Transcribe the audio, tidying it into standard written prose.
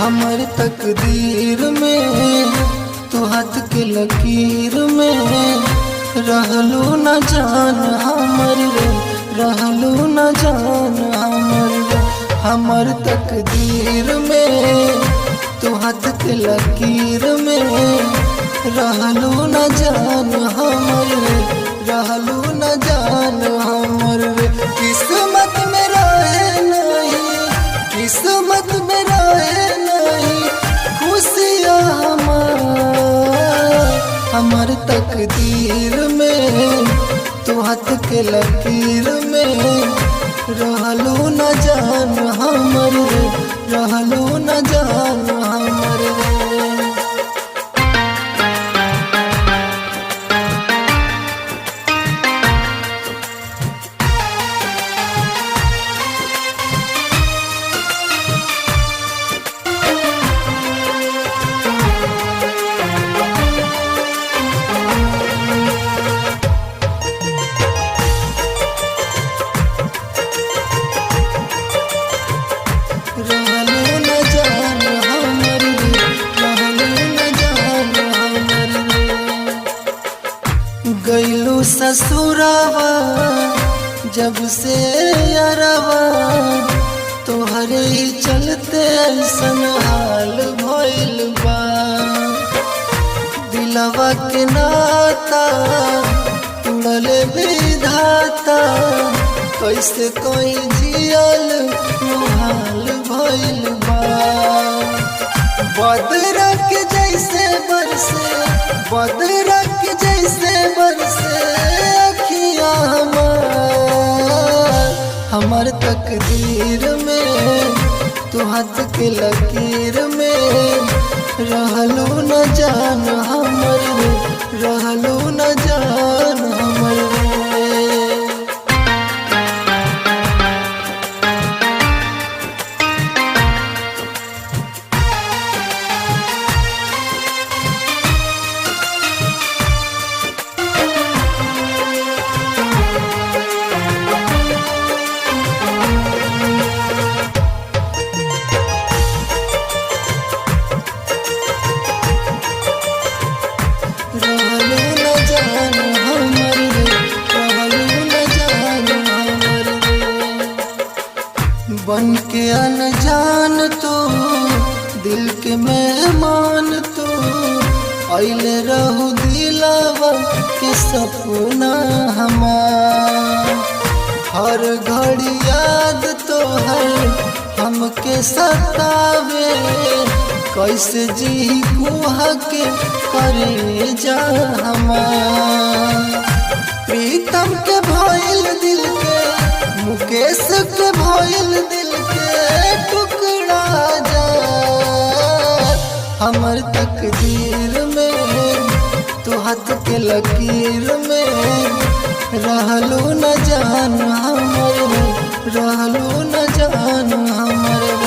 हमर तकदीर में तू हाथ के लकीर में रहलू न जान हमर रे, रहलू न जान हमर रे। हमर तकदीर में तू हाथ के लकीर में रहलू न जान हमर रे, रहलू न जान हमर रे। किस्मत में रहे नहीं, किस्मत में रहे नहीं खुशियाँ हमर तकदीर में तू हाथ के लकीर में रहलू न जान हमर रे, रहलू न जान हमर रे। गईलू ससुरावा जब से यारवा तोहरे ही चलते ऐसन हाल भइल बा। दिलवा के नाता उड़ले विधाता कैसे कोई जियल मुहाल भइल बा। बदरा के जैसे बरसे, बदरा के जैसे बरसे अखियाँ हमर तकदीर में तू हाथ के लकीर में रहलू न जान हमर रे, रहलू न जान हमर रे। बन के अनजान तो दिल के मेहमान तो आइले रहू दिलावा के सपना हमार। हर घड़ी याद तो हर हमके सतावे कैसे जी कुहा के करे जा हमार। प्रीतम के भइल दिल के, मुकेश के भइल दिल के टुकड़ा जा हमर तकदीर में तू हाथ के लकीर में रहलू न जान हमर रे, रहलू न जान हमर रे।